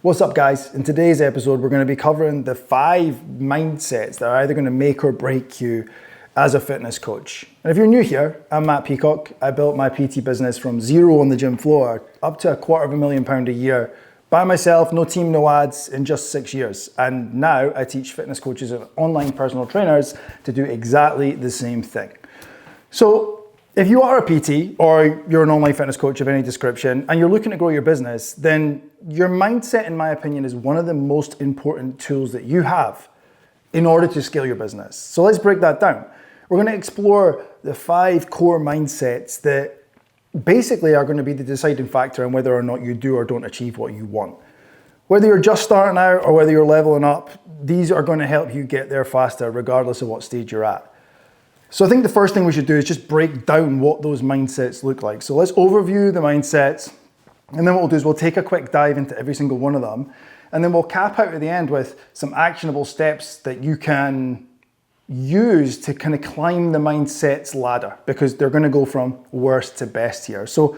What's up, guys? In today's episode, we're going to be covering the 5 mindsets that are either going to make or break you as a fitness coach. And if you're new here, I'm Matt Peacock. I built my PT business from zero on the gym floor up to £250,000 a year by myself, no team, no ads, in just 6 years. And now I teach fitness coaches and online personal trainers to do exactly the same thing. So if you are a PT or you're an online fitness coach of any description and you're looking to grow your business, then your mindset, in my opinion, is one of the most important tools that you have in order to scale your business. So let's break that down. We're going to explore the 5 core mindsets that basically are going to be the deciding factor on whether or not you do or don't achieve what you want. Whether you're just starting out or whether you're leveling up, these are going to help you get there faster regardless of what stage you're at. So I think the first thing we should do is just break down what those mindsets look like. So let's overview the mindsets, and then what we'll do is we'll take a quick dive into every single one of them, and then we'll cap out at the end with some actionable steps that you can use to kind of climb the mindset's ladder, because they're going to go from worst to best here. So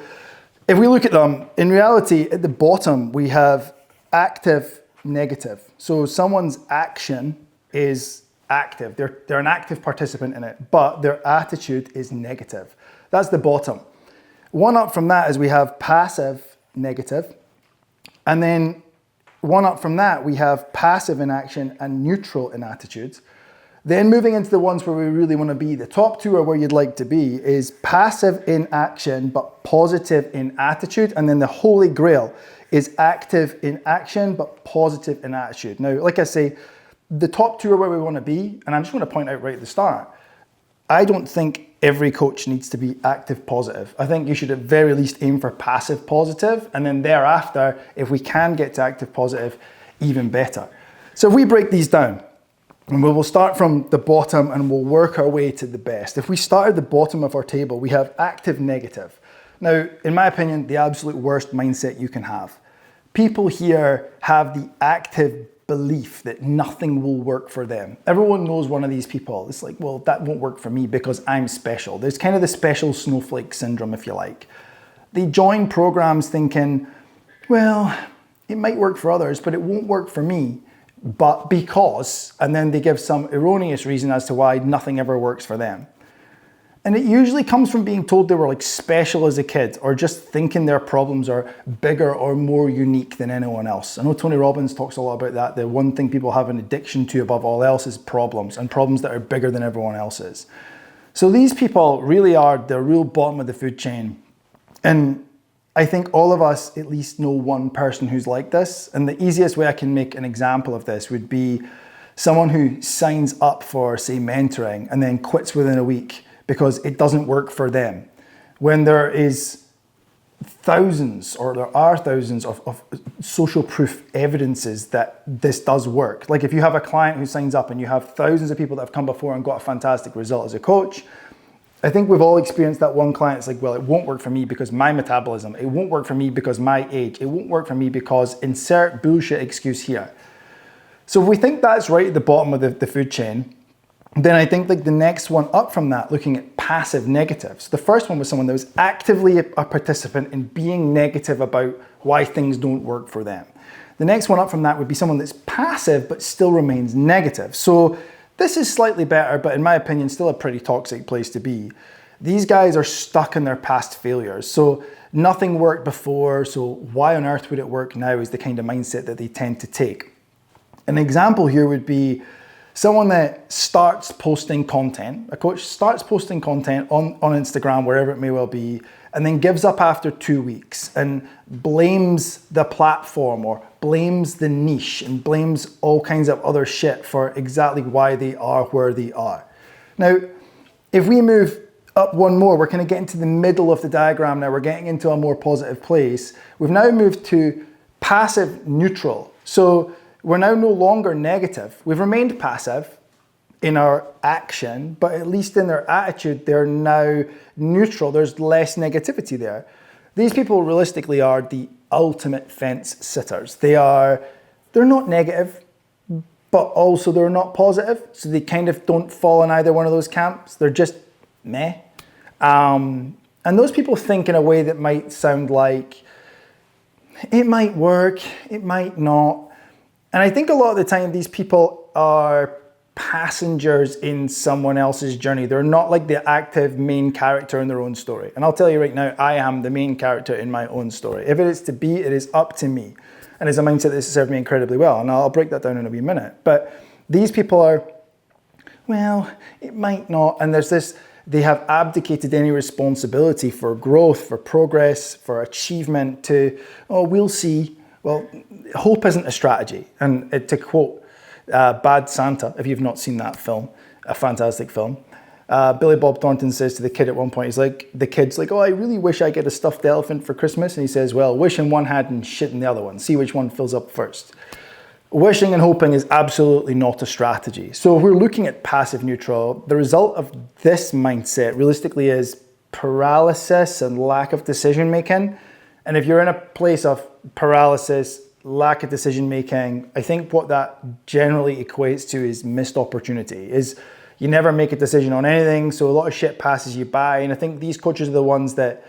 if we look at them, in reality, at the bottom, we have active, negative. So someone's action is active. They're an active participant in it, but their attitude is negative. That's the bottom. One up from that is we have passive, negative. And then one up from that, we have passive in action and neutral in attitude. Then moving into the ones where we really want to be, the top 2 are where you'd like to be, is passive in action, but positive in attitude. And then the holy grail is active in action, but positive in attitude. Now, like I say, the top 2 are where we want to be, and I'm just going to point out right at the start, I don't think every coach needs to be active positive. I think you should at very least aim for passive positive, and then thereafter, if we can get to active positive, even better. So if we break these down, and we will start from the bottom and we'll work our way to the best. If we start at the bottom of our table, we have active negative. Now, in my opinion, the absolute worst mindset you can have. People here have the active belief that nothing will work for them. Everyone knows one of these people. It's like, well, that won't work for me because I'm special. There's kind of the special snowflake syndrome, if you like. They join programs thinking, well, it might work for others, but it won't work for me. But because, and then they give some erroneous reason as to why nothing ever works for them. And it usually comes from being told they were like special as a kid, or just thinking their problems are bigger or more unique than anyone else. I know Tony Robbins talks a lot about that. The one thing people have an addiction to above all else is problems, and problems that are bigger than everyone else's. So these people really are the real bottom of the food chain. And I think all of us at least know one person who's like this. And the easiest way I can make an example of this would be someone who signs up for, say, mentoring and then quits within a week because it doesn't work for them. When there is thousands, or there are thousands of social proof evidences that this does work. Like if you have a client who signs up and you have thousands of people that have come before and got a fantastic result as a coach, I think we've all experienced that one client. It's like, well, it won't work for me because my metabolism, it won't work for me because my age, it won't work for me because insert bullshit excuse here. So if we think that's right at the bottom of the food chain, then I think like the next one up from that, looking at passive negatives. The first one was someone that was actively a participant in being negative about why things don't work for them. The next one up from that would be someone that's passive but still remains negative. So this is slightly better, but in my opinion, still a pretty toxic place to be. These guys are stuck in their past failures. So nothing worked before, so why on earth would it work now is the kind of mindset that they tend to take. An example here would be someone that starts posting content, a coach starts posting content on Instagram, wherever it may well be, and then gives up after 2 weeks and blames the platform or blames the niche and blames all kinds of other shit for exactly why they are where they are. Now, if we move up one more, we're kind of getting to the middle of the diagram now, we're getting into a more positive place. We've now moved to passive neutral. So we're now no longer negative. We've remained passive in our action, but at least in their attitude, they're now neutral. There's less negativity there. These people realistically are the ultimate fence sitters. They're not negative, but also they're not positive. So they kind of don't fall in either one of those camps. They're just meh. And those people think in a way that might sound like, it might work, it might not. And I think a lot of the time these people are passengers in someone else's journey. They're not like the active main character in their own story. And I'll tell you right now, I am the main character in my own story. If it is to be, it is up to me. And it's a mindset that has served me incredibly well. And I'll break that down in a wee minute. But these people are, well, it might not. And there's this, they have abdicated any responsibility for growth, for progress, for achievement to, oh, we'll see. Well, hope isn't a strategy. And to quote Bad Santa, if you've not seen that film, a fantastic film, Billy Bob Thornton says to the kid at one point, the kid's like, oh, I really wish I get a stuffed elephant for Christmas. And he says, well, wish in one hand and shit in the other one. See which one fills up first. Wishing and hoping is absolutely not a strategy. So if we're looking at passive neutral, the result of this mindset realistically is paralysis and lack of decision making. And if you're in a place of paralysis, lack of decision making, I think what that generally equates to is missed opportunity, is you never make a decision on anything, so a lot of shit passes you by. And I think these coaches are the ones that,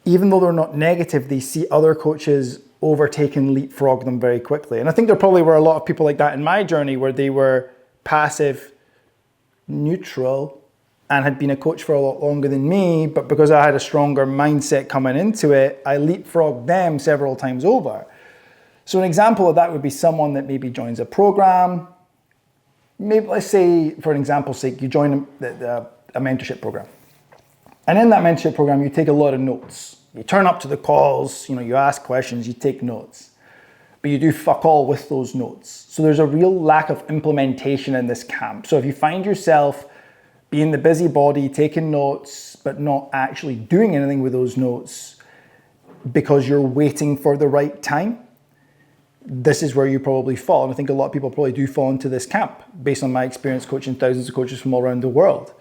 even though they're not negative, they see other coaches overtake and leapfrog them very quickly. And I think there probably were a lot of people like that in my journey where they were passive neutral and had been a coach for a lot longer than me, but because I had a stronger mindset coming into it, I leapfrogged them several times over. So an example of that would be someone that maybe joins a program. Maybe, let's say, for an example's sake, you join a mentorship program. And in that mentorship program, you take a lot of notes. You turn up to the calls, you ask questions, you take notes. But you do fuck all with those notes. So there's a real lack of implementation in this camp. So if you find yourself being the busybody, taking notes, but not actually doing anything with those notes because you're waiting for the right time, this is where you probably fall. And I think a lot of people probably do fall into this camp based on my experience coaching thousands of coaches from all around the world.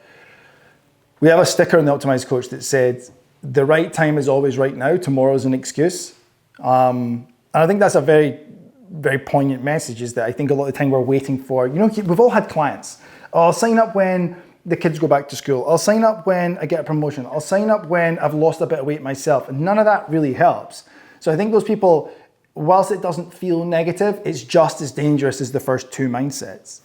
We have a sticker in the Optimized Coach that said, the right time is always right now, tomorrow's an excuse. And I think that's a very, very poignant message, is that I think a lot of the time we're waiting for, we've all had clients. Oh, I'll sign up when the kids go back to school. I'll sign up when I get a promotion. I'll sign up when I've lost a bit of weight myself. And none of that really helps. So I think those people, whilst it doesn't feel negative, it's just as dangerous as the first two mindsets.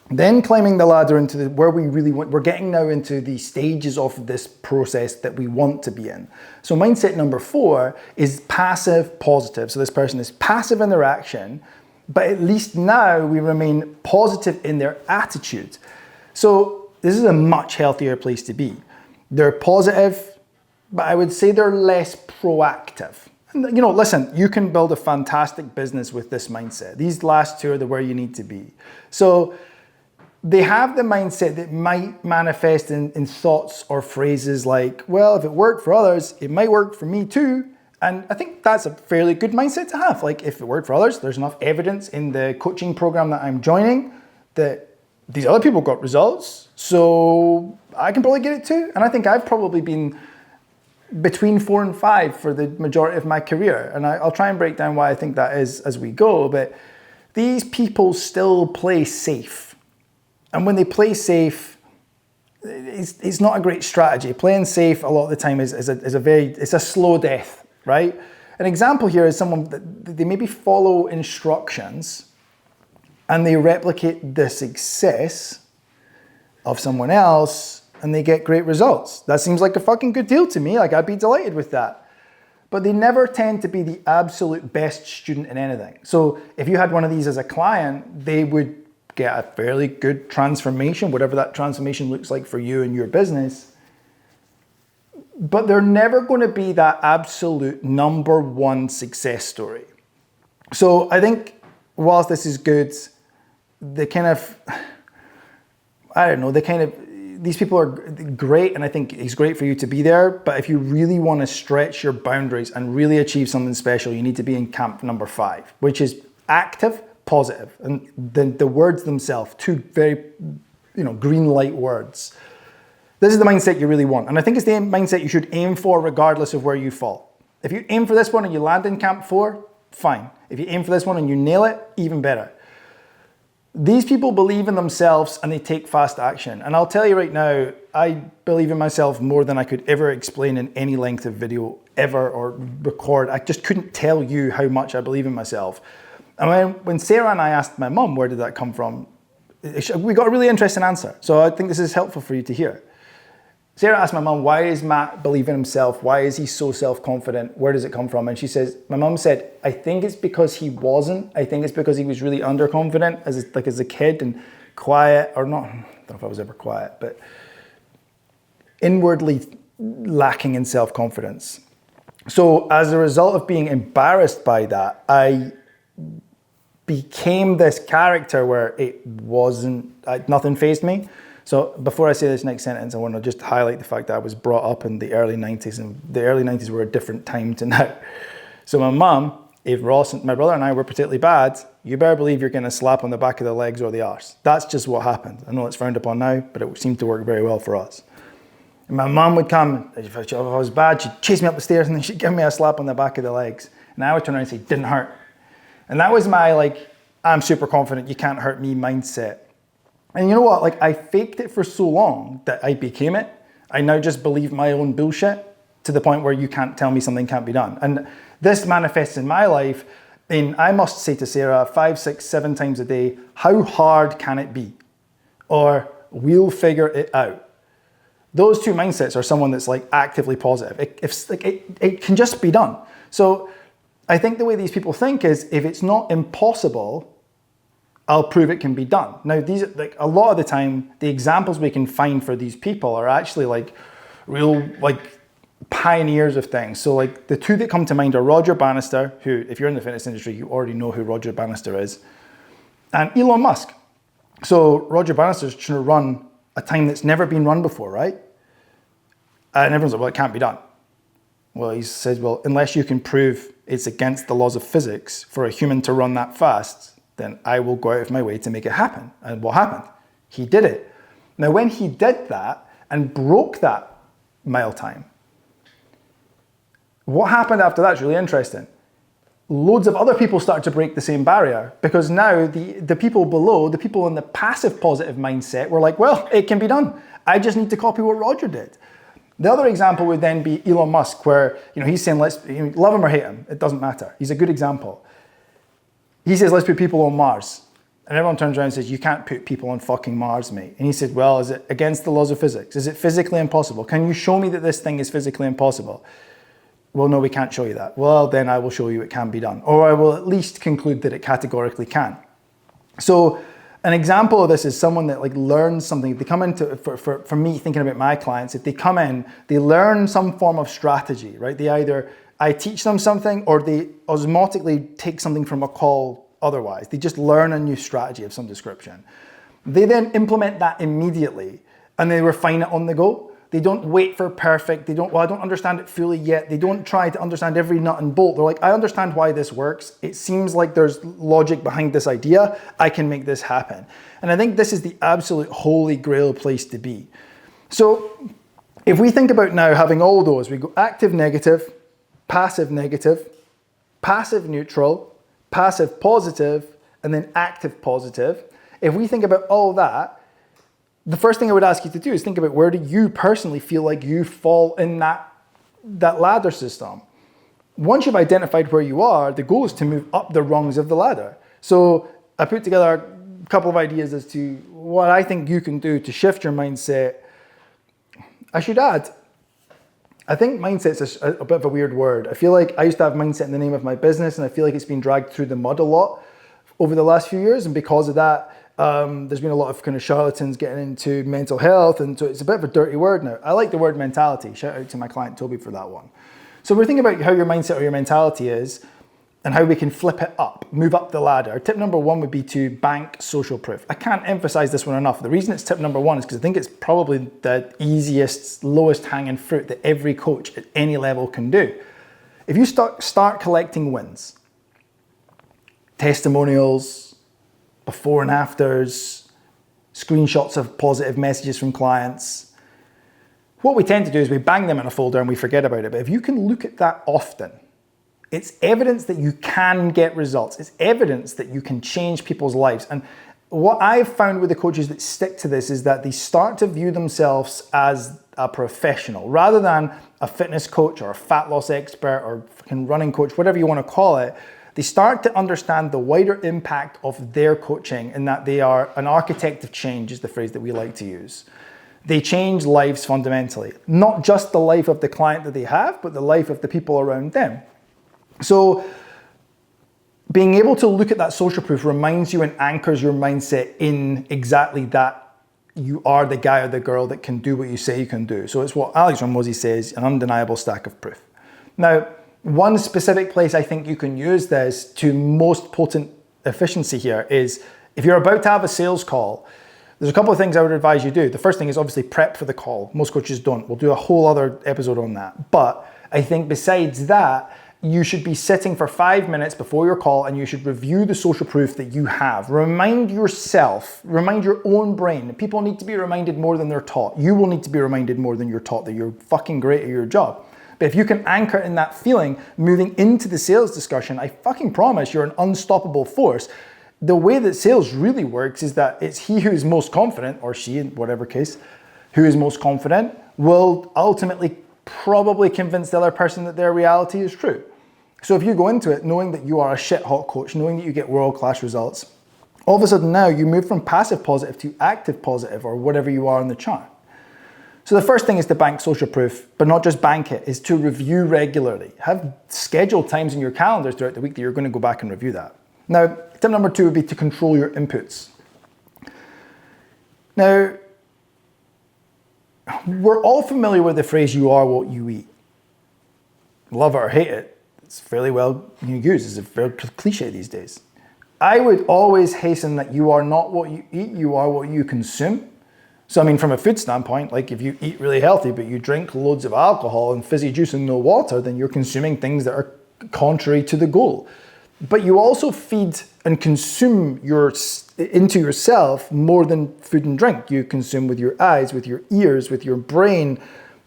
Then climbing the ladder into where we really want, we're getting now into the stages of this process that we want to be in. So mindset number 4 is passive positive. So this person is passive in their action, but at least now we remain positive in their attitude. So this is a much healthier place to be. They're positive, but I would say they're less proactive. And, listen, you can build a fantastic business with this mindset. These last two are where you need to be. So they have the mindset that might manifest in thoughts or phrases like, well, if it worked for others, it might work for me too. And I think that's a fairly good mindset to have. Like, if it worked for others, there's enough evidence in the coaching program that I'm joining that these other people got results, so I can probably get it too. And I think I've probably been between 4 and 5 for the majority of my career. And I'll try and break down why I think that is as we go. But these people still play safe. And when they play safe, it's not a great strategy. Playing safe a lot of the time is a slow death, right? An example here is someone that they maybe follow instructions and they replicate the success of someone else and they get great results. That seems like a fucking good deal to me. Like, I'd be delighted with that. But they never tend to be the absolute best student in anything. So if you had one of these as a client, they would get a fairly good transformation, whatever that transformation looks like for you and your business. But they're never going to be that absolute number one success story. So I think whilst this is good, these people are great, and I think it's great for you to be there. But if you really want to stretch your boundaries and really achieve something special, you need to be in camp number 5, which is active, positive. And the words themselves, 2 very, green light words. This is the mindset you really want. And I think it's the mindset you should aim for regardless of where you fall. If you aim for this one and you land in camp 4, fine. If you aim for this one and you nail it, even better. These people believe in themselves and they take fast action. And I'll tell you right now, I believe in myself more than I could ever explain in any length of video ever or record. I just couldn't tell you how much I believe in myself. And when Sarah and I asked my mum, where did that come from? We got a really interesting answer. So I think this is helpful for you to hear. Sarah asked my mum, why does Matt believe in himself? Why is he so self-confident? Where does it come from? And she says, my mum said, I think it's because he wasn't. I think it's because he was really underconfident as a kid and quiet, or not, I don't know if I was ever quiet, but inwardly lacking in self-confidence. So as a result of being embarrassed by that, I became this character where nothing fazed me. So before I say this next sentence, I want to just highlight the fact that I was brought up in the early 90s, and the early 90s were a different time to now. So my mum, if Ross, my brother and I were particularly bad, you better believe you're going to slap on the back of the legs or the arse. That's just what happened. I know it's frowned upon now, but it seemed to work very well for us. And my mum would come, if I was bad, she'd chase me up the stairs and then she'd give me a slap on the back of the legs. And I would turn around and say, didn't hurt. And that was my I'm super confident, you can't hurt me mindset. And you know what, I faked it for so long that I became it. I now just believe my own bullshit to the point where you can't tell me something can't be done. And this manifests in my life in, I must say to Sarah 5, 6, 7 times a day, how hard can it be? Or we'll figure it out. Those two mindsets are someone that's actively positive. It can just be done. So I think the way these people think is, if it's not impossible, I'll prove it can be done. Now, these a lot of the time, the examples we can find for these people are actually real pioneers of things. So the two that come to mind are Roger Bannister, who, if you're in the fitness industry, you already know who Roger Bannister is, and Elon Musk. So Roger Bannister's trying to run a time that's never been run before, right? And everyone's like, well, it can't be done. Well, he says, well, unless you can prove it's against the laws of physics for a human to run that fast, then I will go out of my way to make it happen. And what happened? He did it. Now, when he did that and broke that mile time, what happened after that's really interesting. Loads of other people started to break the same barrier, because now the people below, the people in the passive positive mindset were like, well, it can be done. I just need to copy what Roger did. The other example would then be Elon Musk, where he's saying, love him or hate him, it doesn't matter. He's a good example. He says, let's put people on Mars. And everyone turns around and says, you can't put people on fucking Mars, mate. And he said, well, is it against the laws of physics? Is it physically impossible? Can you show me that this thing is physically impossible? Well, no, we can't show you that. Well, then I will show you it can be done. Or I will at least conclude that it categorically can. So an example of this is someone that learns something. They come into, for me, thinking about my clients, if they come in, they learn some form of strategy, right? I teach them something, or they osmotically take something from a call otherwise. They just learn a new strategy of some description. They then implement that immediately, and they refine it on the go. They don't wait for perfect. I don't understand it fully yet. They don't try to understand every nut and bolt. They're like, I understand why this works. It seems like there's logic behind this idea. I can make this happen. And I think this is the absolute holy grail place to be. So if we think about now having all those, we go active negative, passive negative, passive neutral, passive positive, and then active positive. If we think about all that, the first thing I would ask you to do is think about, where do you personally feel like you fall in that ladder system? Once you've identified where you are, the goal is to move up the rungs of the ladder. So I put together a couple of ideas as to what I think you can do to shift your mindset. I should add, I think mindset's a bit of a weird word. I feel like I used to have mindset in the name of my business, and I feel like it's been dragged through the mud a lot over the last few years. And because of that, there's been a lot of kind of charlatans getting into mental health, and so it's a bit of a dirty word now. I like the word mentality. Shout out to my client Toby for that one. So we're thinking about how your mindset or your mentality is, and how we can flip it up, move up the ladder. Tip number 1 would be to bank social proof. I can't emphasize this one enough. The reason it's tip number 1 is because I think it's probably the easiest, lowest hanging fruit that every coach at any level can do. If you start collecting wins, testimonials, before and afters, screenshots of positive messages from clients, what we tend to do is we bang them in a folder and we forget about it. But if you can look at that often, it's evidence that you can get results. It's evidence that you can change people's lives. And what I've found with the coaches that stick to this is that they start to view themselves as a professional rather than a fitness coach or a fat loss expert or fucking running coach, whatever you want to call it. They start to understand the wider impact of their coaching and that they are an architect of change, is the phrase that we like to use. They change lives fundamentally, not just the life of the client that they have, but the life of the people around them. So being able to look at that social proof reminds you and anchors your mindset in exactly that you are the guy or the girl that can do what you say you can do. So it's what Alex Hormozi says, an undeniable stack of proof. Now, one specific place I think you can use this to most potent efficiency here is if you're about to have a sales call, there's a couple of things I would advise you do. The first thing is obviously prep for the call. Most coaches don't. We'll do a whole other episode on that. But I think besides that, you should be sitting for 5 minutes before your call and you should review the social proof that you have. Remind yourself, remind your own brain. People need to be reminded more than they're taught. You will need to be reminded more than you're taught that you're fucking great at your job. But if you can anchor in that feeling moving into the sales discussion, I fucking promise you're an unstoppable force. The way that sales really works is that it's he who is most confident, or she in whatever case, who is most confident will ultimately probably convince the other person that their reality is true. So if you go into it knowing that you are a shit hot coach, knowing that you get world-class results, all of a sudden now you move from passive positive to active positive or whatever you are in the chart. So the first thing is to bank social proof, but not just bank it, is to review regularly. Have scheduled times in your calendars throughout the week that you're going to go back and review that. Now, tip number 2 would be to control your inputs. Now, we're all familiar with the phrase, you are what you eat. Love it or hate it, it's fairly well used. It's a very cliche these days. I would always hasten that you are not what you eat, you are what you consume. So I mean, from a food standpoint, like if you eat really healthy, but you drink loads of alcohol and fizzy juice and no water, then you're consuming things that are contrary to the goal. But you also feed and consume into yourself more than food and drink. You consume with your eyes, with your ears, with your brain.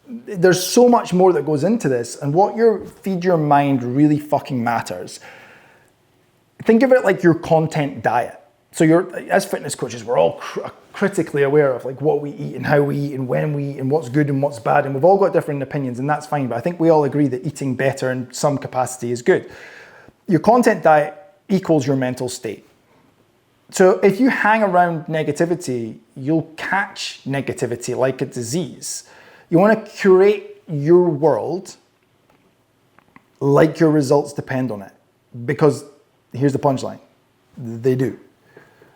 There's so much more that goes into this, and what you feed your mind really fucking matters. Think of it like your content diet. So as fitness coaches, we're all critically aware of like what we eat and how we eat and when we eat and what's good and what's bad, and we've all got different opinions, and that's fine, but I think we all agree that eating better in some capacity is good. Your content diet equals your mental state. So if you hang around negativity, you'll catch negativity like a disease. You want to curate your world like your results depend on it, because here's the punchline, they do.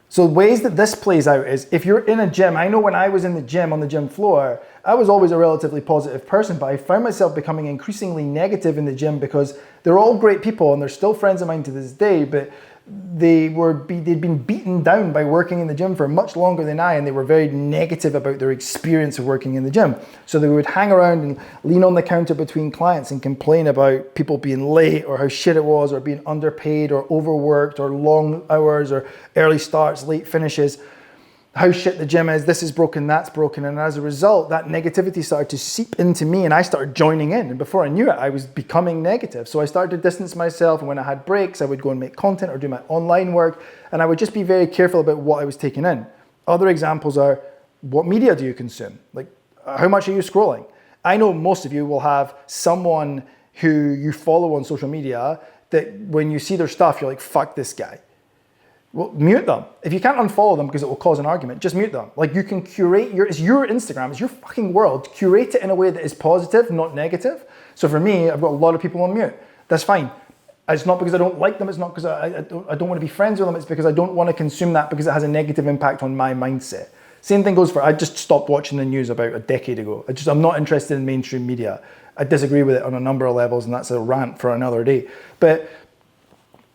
So ways that this plays out is if you're in a gym, I know when I was in the gym on the gym floor, I was always a relatively positive person, but I found myself becoming increasingly negative in the gym because they're all great people and they're still friends of mine to this day, but they'd been beaten down by working in the gym for much longer than I, and they were very negative about their experience of working in the gym. So they would hang around and lean on the counter between clients and complain about people being late or how shit it was or being underpaid or overworked or long hours or early starts, late finishes, how shit the gym is, this is broken, that's broken. And as a result, that negativity started to seep into me and I started joining in. And before I knew it, I was becoming negative. So I started to distance myself, and when I had breaks, I would go and make content or do my online work, and I would just be very careful about what I was taking in. Other examples are, what media do you consume? Like, how much are you scrolling? I know most of you will have someone who you follow on social media that when you see their stuff, you're like, fuck this guy. Well, mute them. If you can't unfollow them because it will cause an argument, just mute them. Like, you can curate it's your Instagram, it's your fucking world. Curate it in a way that is positive, not negative. So for me, I've got a lot of people on mute. That's fine. It's not because I don't like them. It's not because I don't want to be friends with them. It's because I don't want to consume that because it has a negative impact on my mindset. Same thing goes for, I just stopped watching the news about a decade ago. I'm not interested in mainstream media. I disagree with it on a number of levels, and that's a rant for another day. But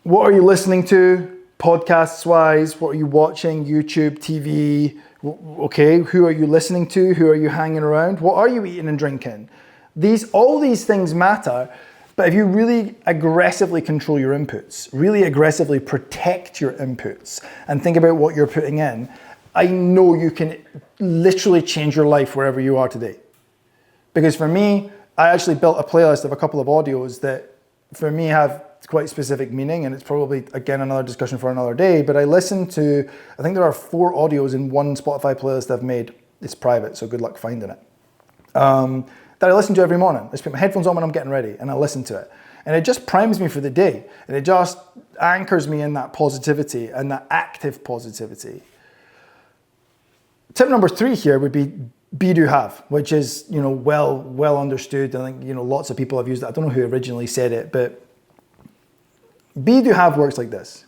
what are you listening to? Podcasts wise, what are you watching? YouTube, TV, okay, who are you listening to? Who are you hanging around? What are you eating and drinking? All these things matter, but if you really aggressively control your inputs, really aggressively protect your inputs and think about what you're putting in, I know you can literally change your life wherever you are today. Because for me, I actually built a playlist of a couple of audios that for me have quite specific meaning, and it's probably, again, another discussion for another day, but I think there are 4 audios in one Spotify playlist I've made. It's private, so good luck finding it. That I listen to every morning. I just put my headphones on when I'm getting ready, and I listen to it. And it just primes me for the day, and it just anchors me in that positivity and that active positivity. Tip number 3 here would be do, have, which is, well understood. I think, lots of people have used it. I don't know who originally said it, but do, have works like this.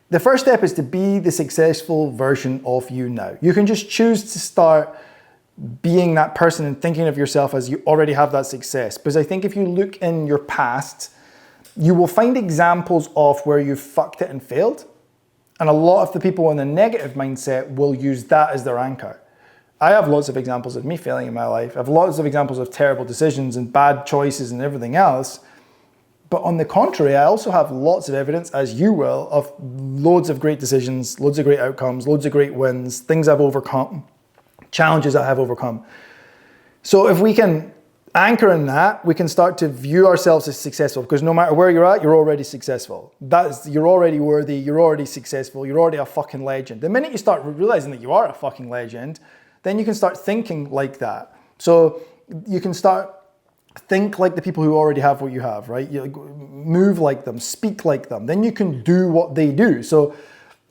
The first step is to be the successful version of you now. You can just choose to start being that person and thinking of yourself as you already have that success. Because I think if you look in your past, you will find examples of where you fucked it and failed. And a lot of the people in the negative mindset will use that as their anchor. I have lots of examples of me failing in my life. I have lots of examples of terrible decisions and bad choices and everything else. But on the contrary, I also have lots of evidence, as you will, of loads of great decisions, loads of great outcomes, loads of great wins, things I've overcome, challenges I have overcome. So if we can anchor in that, we can start to view ourselves as successful, because no matter where you're at, you're already successful. You're already worthy, you're already successful, you're already a fucking legend. The minute you start realizing that you are a fucking legend, then you can start thinking like that. So you can think like the people who already have what you have, right? You move like them, speak like them. Then you can do what they do. So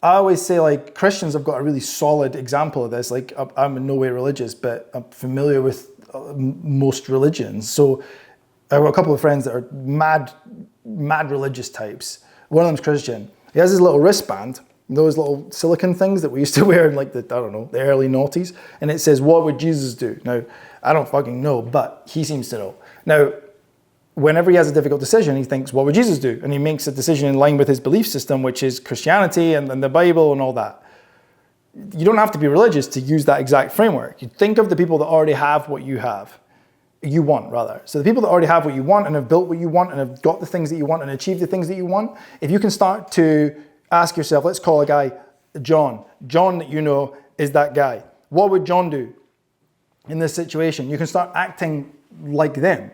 I always say, like, Christians have got a really solid example of this. Like, I'm in no way religious, but I'm familiar with most religions. So I've got a couple of friends that are mad religious types. One of them's Christian. He has his little wristband, those little silicone things that we used to wear in like the early noughties. And it says, what would Jesus do? Now, I don't fucking know, but he seems to know. Now, whenever he has a difficult decision, he thinks, what would Jesus do? And he makes a decision in line with his belief system, which is Christianity and the Bible and all that. You don't have to be religious to use that exact framework. You think of the people that already have what you want rather. So the people that already have what you want and have built what you want and have got the things that you want and achieved the things that you want, if you can start to ask yourself, let's call a guy John. John that you know is that guy. What would John do in this situation? You can start acting like them.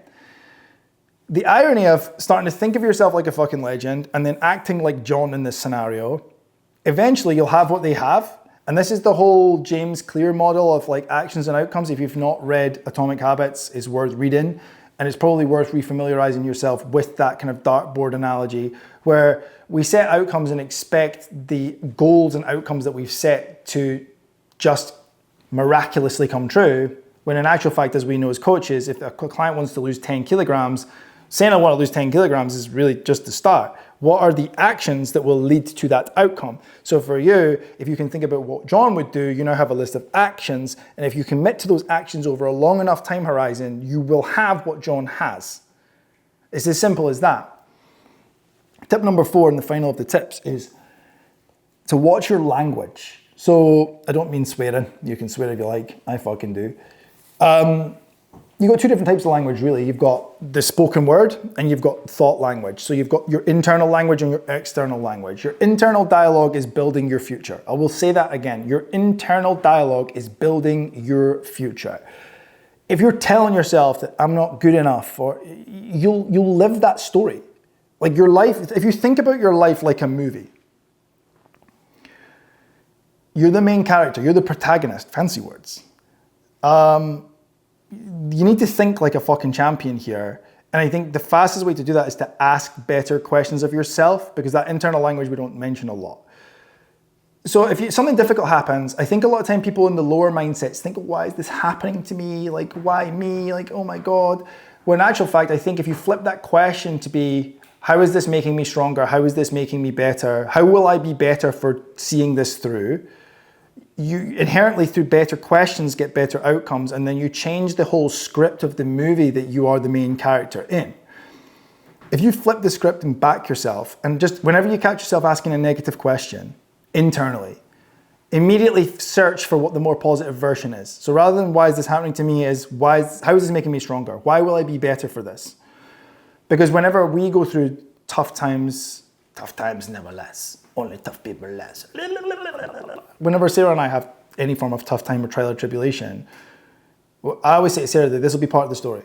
The irony of starting to think of yourself like a fucking legend and then acting like John in this scenario, eventually you'll have what they have. And this is the whole James Clear model of like actions and outcomes. If you've not read Atomic Habits, it's worth reading. And it's probably worth refamiliarizing yourself with that kind of dartboard analogy, where we set outcomes and expect the goals and outcomes that we've set to just miraculously come true. When in actual fact, as we know as coaches, if a client wants to lose 10 kilograms, saying I want to lose 10 kilograms is really just the start. What are the actions that will lead to that outcome? So for you, if you can think about what John would do, you now have a list of actions. And if you commit to those actions over a long enough time horizon, you will have what John has. It's as simple as that. Tip number 4, and the final of the tips, is to watch your language. So I don't mean swearing. You can swear if you like. I fucking do. You've got 2 different types of language, really. You've got the spoken word and you've got thought language. So you've got your internal language and your external language. Your internal dialogue is building your future. I will say that again. Your internal dialogue is building your future. If you're telling yourself that I'm not good enough, or you'll live that story. Like your life, if you think about your life like a movie, you're the main character, you're the protagonist, fancy words. You need to think like a fucking champion here. And I think the fastest way to do that is to ask better questions of yourself, because that internal language we don't mention a lot. So if something difficult happens, I think a lot of time people in the lower mindsets think, why is this happening to me? Like, why me? Like, oh my God. When in actual fact, I think if you flip that question to be, how is this making me stronger? How is this making me better? How will I be better for seeing this through? You inherently, through better questions, get better outcomes, and then you change the whole script of the movie that you are the main character in. If you flip the script and back yourself, and just whenever you catch yourself asking a negative question internally, immediately search for what the more positive version is. So rather than why is this happening to me, is how is this making me stronger? Why will I be better for this? Because whenever we go through tough times never last. Only tough people last. Whenever Sarah and I have any form of tough time or trial or tribulation, I always say to Sarah that this will be part of the story.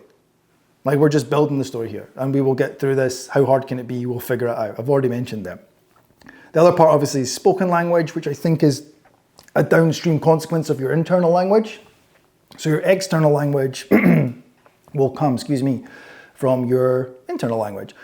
Like, we're just building the story here, and we will get through this. How hard can it be? We'll figure it out. I've already mentioned them. The other part, obviously, is spoken language, which I think is a downstream consequence of your internal language. So your external language will come, from your internal language.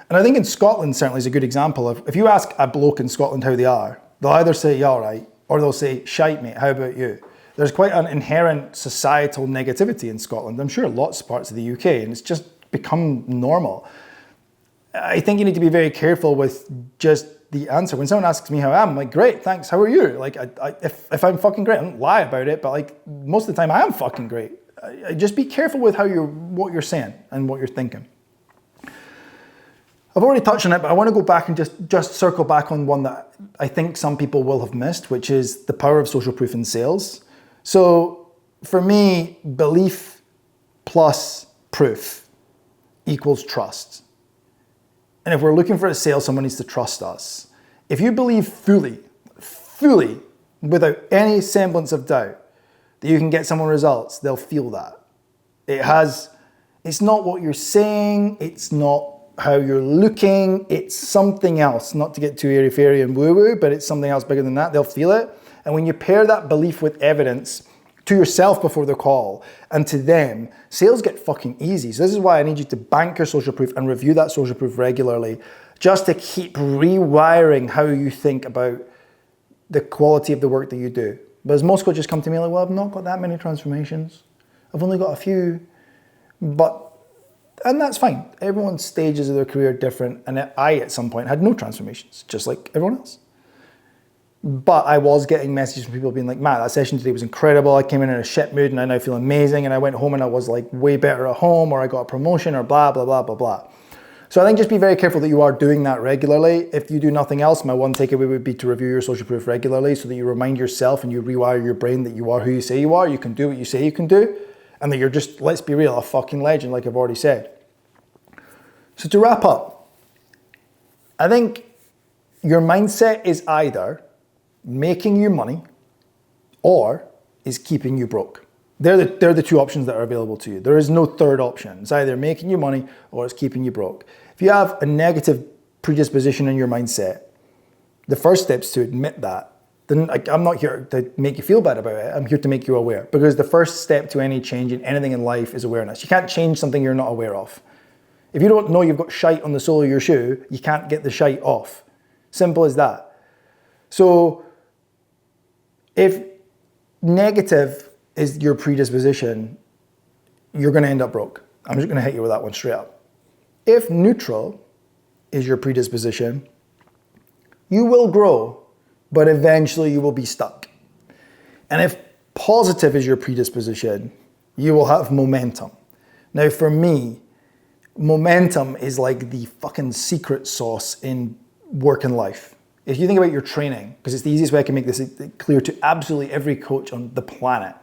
And I think in Scotland certainly is a good example of, if you ask a bloke in Scotland how they are, they'll either say, yeah, all right, or they'll say, shite mate, how about you? There's quite an inherent societal negativity in Scotland. I'm sure lots of parts of the UK, and it's just become normal. I think you need to be very careful with just the answer. When someone asks me how I am, I'm like, great, thanks, how are you? Like, if I'm fucking great, I don't lie about it, but like most of the time I am fucking great. Just be careful with what you're saying and what you're thinking. I've already touched on it, but I want to go back and just circle back on one that I think some people will have missed, which is the power of social proof in sales. So for me, belief plus proof equals trust. And if we're looking for a sale, someone needs to trust us. If you believe fully, without any semblance of doubt, that you can get someone results, they'll feel that. It's not what you're saying, it's not how you're looking, it's something else. Not to get too airy-fairy and woo-woo, but it's something else bigger than that. They'll feel it. And when you pair that belief with evidence to yourself before the call and to them, sales get fucking easy. So this is why I need you to bank your social proof and review that social proof regularly, just to keep rewiring how you think about the quality of the work that you do. But as most coaches come to me like, well, I've not got that many transformations. I've only got a few. And that's fine. Everyone's stages of their career are different. And I, at some point, had no transformations, just like everyone else. But I was getting messages from people being like, Matt, that session today was incredible. I came in a shit mood and I now feel amazing. And I went home and I was like way better at home, or I got a promotion, or blah, blah, blah, blah, blah. So I think just be very careful that you are doing that regularly. If you do nothing else, my one takeaway would be to review your social proof regularly so that you remind yourself and you rewire your brain that you are who you say you are. You can do what you say you can do. And that you're just, let's be real, a fucking legend, like I've already said. So to wrap up, I think your mindset is either making you money or is keeping you broke. They're the two options that are available to you. There is no third option. It's either making you money or it's keeping you broke. If you have a negative predisposition in your mindset, the first step is to admit that. Then I'm not here to make you feel bad about it. I'm here to make you aware, because the first step to any change in anything in life is awareness. You can't change something you're not aware of. If you don't know you've got shite on the sole of your shoe, you can't get the shite off. Simple as that. So if negative is your predisposition, you're going to end up broke. I'm just going to hit you with that one straight up. If neutral is your predisposition, you will grow, but eventually you will be stuck. And if positive is your predisposition, you will have momentum. Now for me, momentum is like the fucking secret sauce in work and life. If you think about your training, because it's the easiest way I can make this clear to absolutely every coach on the planet.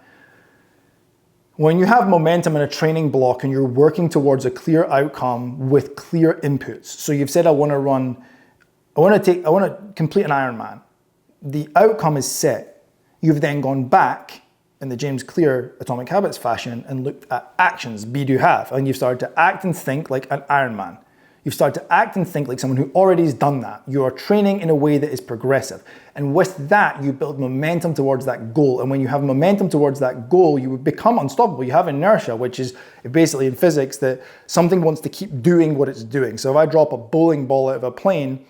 When you have momentum in a training block and you're working towards a clear outcome with clear inputs. So you've said, I want to complete an Ironman. The outcome is set. You've then gone back in the James Clear Atomic Habits fashion and looked at actions, be, do, have. And you've started to act and think like an Ironman. You've started to act and think like someone who already has done that. You are training in a way that is progressive. And with that, you build momentum towards that goal. And when you have momentum towards that goal, you become unstoppable. You have inertia, which is basically in physics that something wants to keep doing what it's doing. So if I drop a bowling ball out of a plane,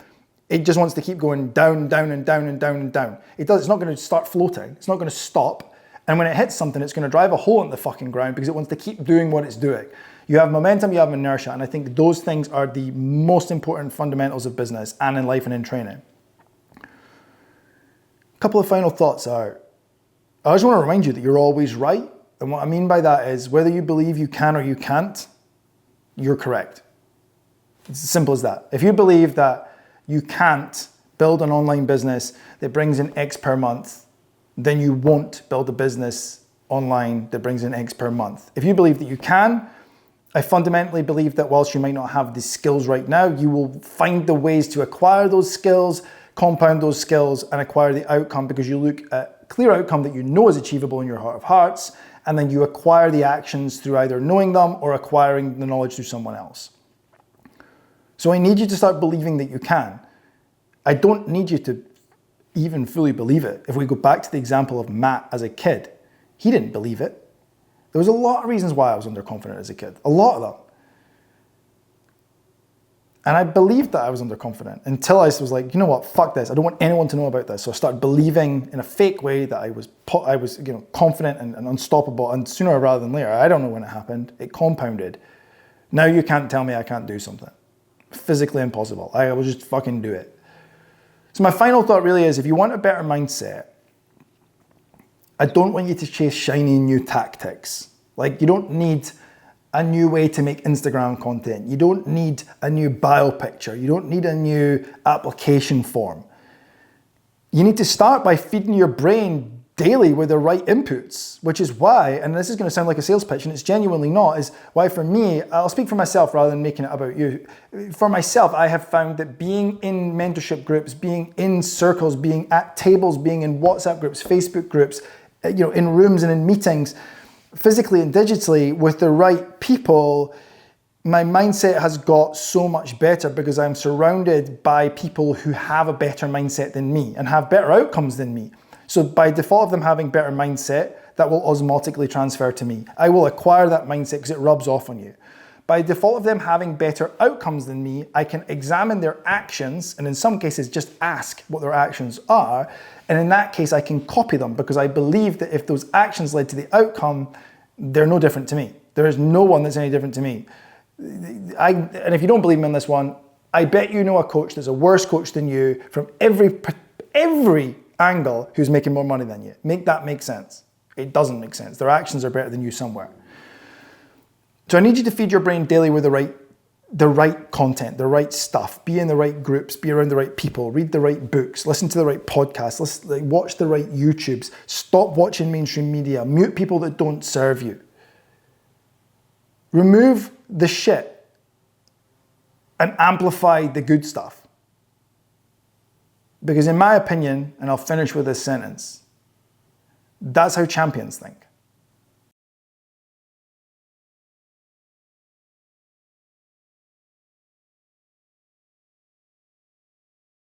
it just wants to keep going down, down, and down, and down, and down. It's not going to start floating. It's not going to stop. And when it hits something, it's going to drive a hole in the fucking ground because it wants to keep doing what it's doing. You have momentum, you have inertia, and I think those things are the most important fundamentals of business and in life and in training. A couple of final thoughts are, I just want to remind you that you're always right. And what I mean by that is whether you believe you can or you can't, you're correct. It's as simple as that. If you believe that you can't build an online business that brings in X per month, then you won't build a business online that brings in X per month. If you believe that you can, I fundamentally believe that whilst you might not have the skills right now, you will find the ways to acquire those skills, compound those skills, and acquire the outcome because you look at a clear outcome that you know is achievable in your heart of hearts, and then you acquire the actions through either knowing them or acquiring the knowledge through someone else. So I need you to start believing that you can. I don't need you to even fully believe it. If we go back to the example of Matt as a kid, he didn't believe it. There was a lot of reasons why I was underconfident as a kid, a lot of them. And I believed that I was underconfident until I was like, you know what, fuck this. I don't want anyone to know about this. So I started believing in a fake way that I was confident and unstoppable. And sooner rather than later, I don't know when it happened, it compounded. Now you can't tell me I can't do something. Physically impossible. I will just fucking do it. So my final thought really is, if you want a better mindset, I don't want you to chase shiny new tactics. Like, you don't need a new way to make Instagram content. You don't need a new bio picture. You don't need a new application form. You need to start by feeding your brain daily with the right inputs, which is why, and this is going to sound like a sales pitch, and it's genuinely not, is why for me, I'll speak for myself rather than making it about you. For myself, I have found that being in mentorship groups, being in circles, being at tables, being in WhatsApp groups, Facebook groups, in rooms and in meetings, physically and digitally with the right people, my mindset has got so much better because I'm surrounded by people who have a better mindset than me and have better outcomes than me. So by default of them having better mindset, that will osmotically transfer to me. I will acquire that mindset because it rubs off on you. By default of them having better outcomes than me, I can examine their actions and in some cases just ask what their actions are. And in that case, I can copy them because I believe that if those actions led to the outcome, they're no different to me. There is no one that's any different to me. And if you don't believe me on this one, I bet you know a coach that's a worse coach than you from every angle who's making more money than you. Make that make sense. It doesn't make sense. Their actions are better than you somewhere. So I need you to feed your brain daily with the right content, the right stuff. Be in the right groups, be around the right people, read the right books, listen to the right podcasts, watch the right YouTubes, stop watching mainstream media, mute people that don't serve you. Remove the shit and amplify the good stuff. Because in my opinion, and I'll finish with this sentence, that's how champions think.